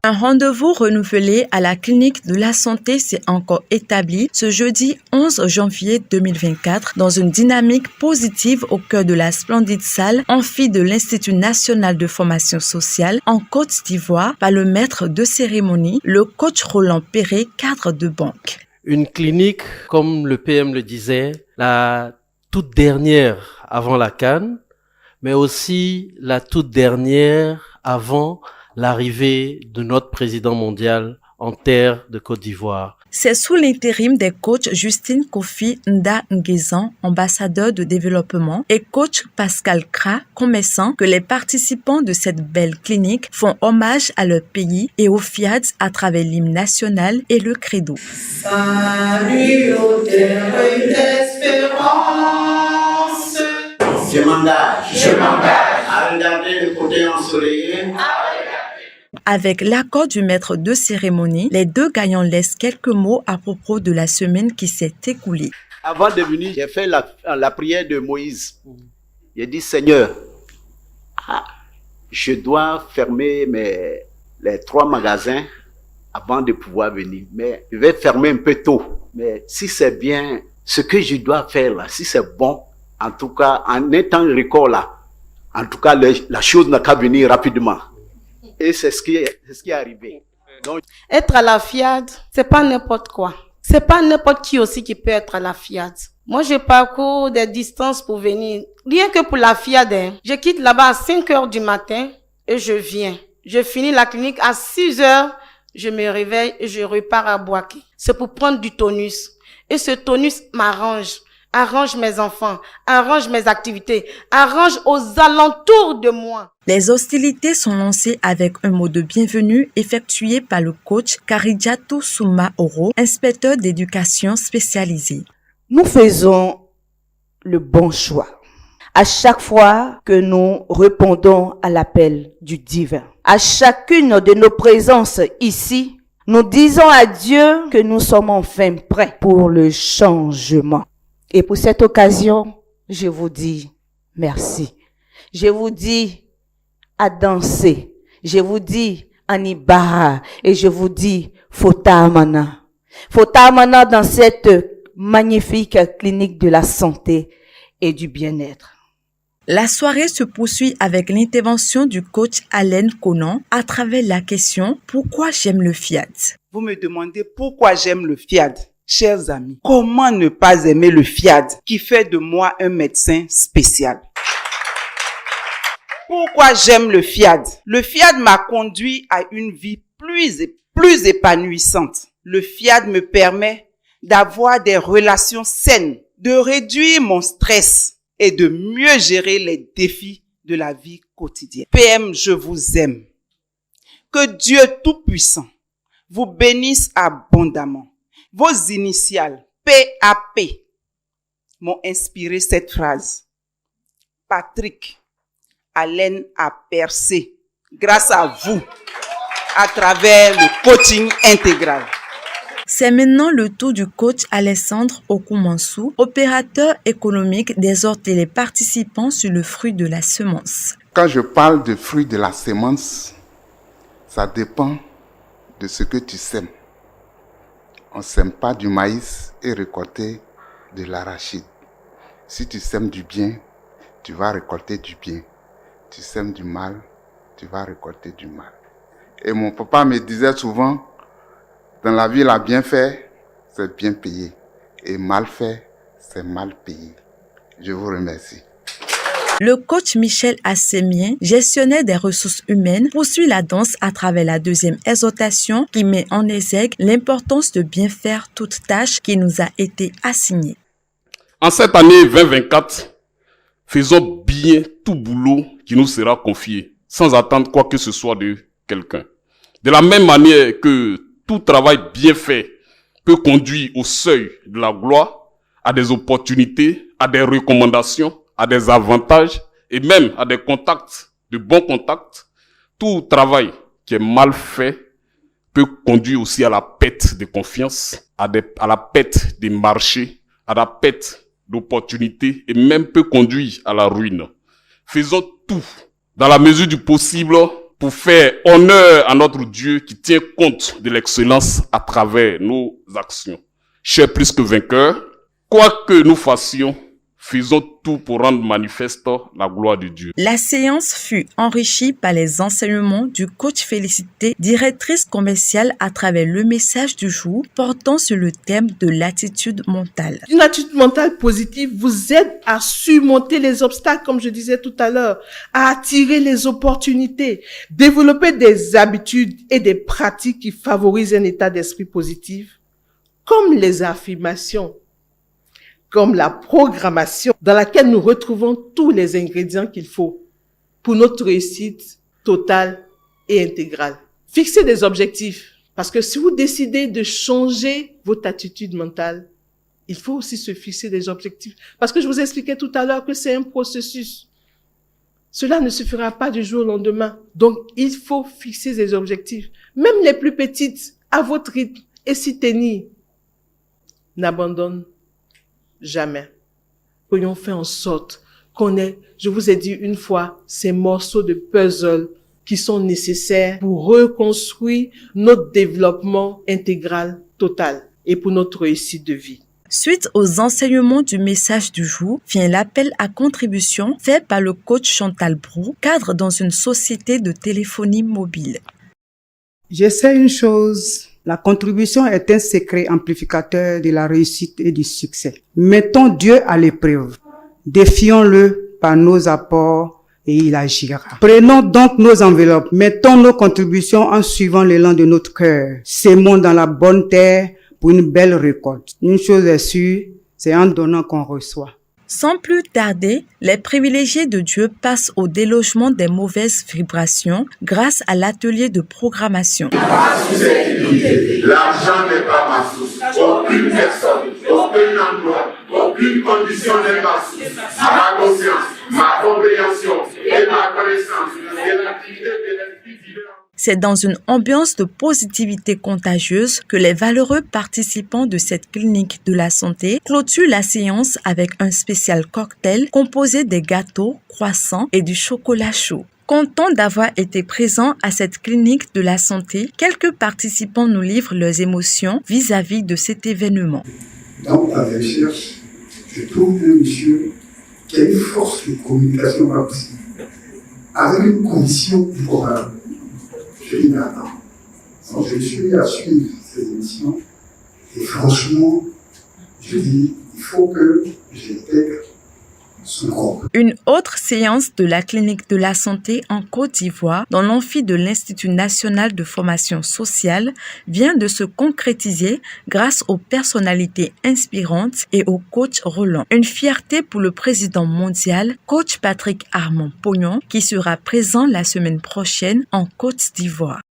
Un rendez-vous renouvelé à la clinique de la santé s'est encore établi ce jeudi 11 janvier 2024 dans une dynamique positive au cœur de la splendide salle amphi de l'Institut national de formation sociale en Côte d'Ivoire par le maître de cérémonie, le coach Roland Perret, cadre de banque. Une clinique, comme le PM le disait, la toute dernière avant la CAN, mais aussi la toute dernière avant l'arrivée de notre président mondial en terre de Côte d'Ivoire. C'est sous l'intérim des coachs Justine Kofi Nda Ngezan, ambassadeur de développement, et coach Pascal Kra, commerçant, que les participants de cette belle clinique font hommage à leur pays et aux FIADS à travers l'hymne national et le credo. Salut aux terres d'espérance. Je m'engage à regarder le côté ensoleillé. Avec l'accord du maître de cérémonie, les deux gagnants laissent quelques mots à propos de la semaine qui s'est écoulée. Avant de venir, j'ai fait la prière de Moïse. J'ai dit, Seigneur, je dois fermer les 3 magasins avant de pouvoir venir. Mais je vais fermer un peu tôt. Mais si c'est bien, ce que je dois faire là, si c'est bon, en tout cas, en étant record là, en tout cas, la chose n'a qu'à venir rapidement. Et c'est ce qui est arrivé. Donc, Être à la FIAD, c'est pas n'importe quoi. C'est pas n'importe qui aussi qui peut être à la FIAD. Moi, je parcours des distances pour venir. Rien que pour la FIAD, je quitte là-bas à 5 heures du matin et je viens. Je finis la clinique à 6 heures, je me réveille et je repars à Boaké. C'est pour prendre du tonus. Et ce tonus m'arrange. Arrange mes enfants, arrange mes activités, arrange aux alentours de moi. Les hostilités sont lancées avec un mot de bienvenue effectué par le coach Karidjatou Souma Oro, inspecteur d'éducation spécialisé. Nous faisons le bon choix. À chaque fois que nous répondons à l'appel du divin, à chacune de nos présences ici, nous disons à Dieu que nous sommes enfin prêts pour le changement. Et pour cette occasion, je vous dis merci. Je vous dis à danser. Je vous dis Anibara. Et je vous dis Fotamana. Fotamana dans cette magnifique clinique de la santé et du bien-être. La soirée se poursuit avec l'intervention du coach Alain Conan à travers la question « Pourquoi j'aime le FIAD ?» Vous me demandez pourquoi j'aime le FIAD. Chers amis, comment ne pas aimer le FIAD qui fait de moi un médecin spécial? Pourquoi j'aime le FIAD? Le FIAD m'a conduit à une vie plus épanouissante. Le FIAD me permet d'avoir des relations saines, de réduire mon stress et de mieux gérer les défis de la vie quotidienne. PM, je vous aime. Que Dieu Tout-Puissant vous bénisse abondamment. Vos initiales, PAP, m'ont inspiré cette phrase. Patrick, Alain a percé grâce à vous à travers le coaching intégral. C'est maintenant le tour du coach Alessandre Okumansou, opérateur économique, d'exhorter les participants sur le fruit de la semence. Quand je parle de fruit de la semence, ça dépend de ce que tu sèmes. On ne sème pas du maïs et récolter de l'arachide. Si tu sèmes du bien, tu vas récolter du bien. Tu sèmes du mal, tu vas récolter du mal. Et mon papa me disait souvent, dans la vie, la bien fait, c'est bien payé. Et mal fait, c'est mal payé. Je vous remercie. Le coach Michel Assemien, gestionnaire des ressources humaines, poursuit la danse à travers la deuxième exhortation qui met en exergue l'importance de bien faire toute tâche qui nous a été assignée. En cette année 2024, faisons bien tout boulot qui nous sera confié, sans attendre quoi que ce soit de quelqu'un. De la même manière que tout travail bien fait peut conduire au seuil de la gloire, à des opportunités, à des recommandations, à des avantages et même à des contacts, de bons contacts, tout travail qui est mal fait peut conduire aussi à la perte de confiance, à la perte des marchés, à la perte d'opportunités et même peut conduire à la ruine. Faisons tout, dans la mesure du possible, pour faire honneur à notre Dieu qui tient compte de l'excellence à travers nos actions. Chers plus que vainqueurs, quoi que nous fassions, faisons tout pour rendre manifeste la gloire de Dieu. La séance fut enrichie par les enseignements du coach Félicité, directrice commerciale, à travers le message du jour portant sur le thème de l'attitude mentale. Une attitude mentale positive vous aide à surmonter les obstacles, comme je disais tout à l'heure, à attirer les opportunités, développer des habitudes et des pratiques qui favorisent un état d'esprit positif, comme les affirmations, comme la programmation dans laquelle nous retrouvons tous les ingrédients qu'il faut pour notre réussite totale et intégrale. Fixez des objectifs, parce que si vous décidez de changer votre attitude mentale, il faut aussi se fixer des objectifs. Parce que je vous expliquais tout à l'heure que c'est un processus. Cela ne se fera pas du jour au lendemain. Donc, il faut fixer des objectifs, même les plus petites, à votre rythme, et s'y tenir. N'abandonne jamais. Voyons faire en sorte qu'on ait, je vous ai dit une fois, ces morceaux de puzzle qui sont nécessaires pour reconstruire notre développement intégral total et pour notre réussite de vie. Suite aux enseignements du message du jour, vient l'appel à contribution fait par le coach Chantal Brou, cadre dans une société de téléphonie mobile. Je sais une chose. La contribution est un secret amplificateur de la réussite et du succès. Mettons Dieu à l'épreuve. Défions-le par nos apports et il agira. Prenons donc nos enveloppes. Mettons nos contributions en suivant l'élan de notre cœur. Sémons dans la bonne terre pour une belle récolte. Une chose est sûre, c'est en donnant qu'on reçoit. Sans plus tarder, les privilégiés de Dieu passent au délogement des mauvaises vibrations grâce à l'atelier de programmation. L'argent n'est pas ma source. Aucune personne, aucun emploi, aucune condition n'est ma source. Ma conscience, ma compréhension et ma connaissance de l'activité de l'esprit divin. C'est dans une ambiance de positivité contagieuse que les valeureux participants de cette clinique de la santé clôturent la séance avec un spécial cocktail composé des gâteaux, croissants et du chocolat chaud. Content d'avoir été présents à cette clinique de la santé, quelques participants nous livrent leurs émotions vis-à-vis de cet événement. Dans ta recherche, je trouve un monsieur qui a une force de communication pas possible, avec une condition improbable. Je dis, mais attends, donc je suis à suivre ces émissions, et franchement, je dis, il faut que j'intègre son groupe. Une autre séance de la clinique de la santé en Côte d'Ivoire, dans l'amphi de l'Institut national de formation sociale, vient de se concrétiser grâce aux personnalités inspirantes et au coach Roland. Une fierté pour le président mondial, coach Patrick Armand Pognon, qui sera présent la semaine prochaine en Côte d'Ivoire.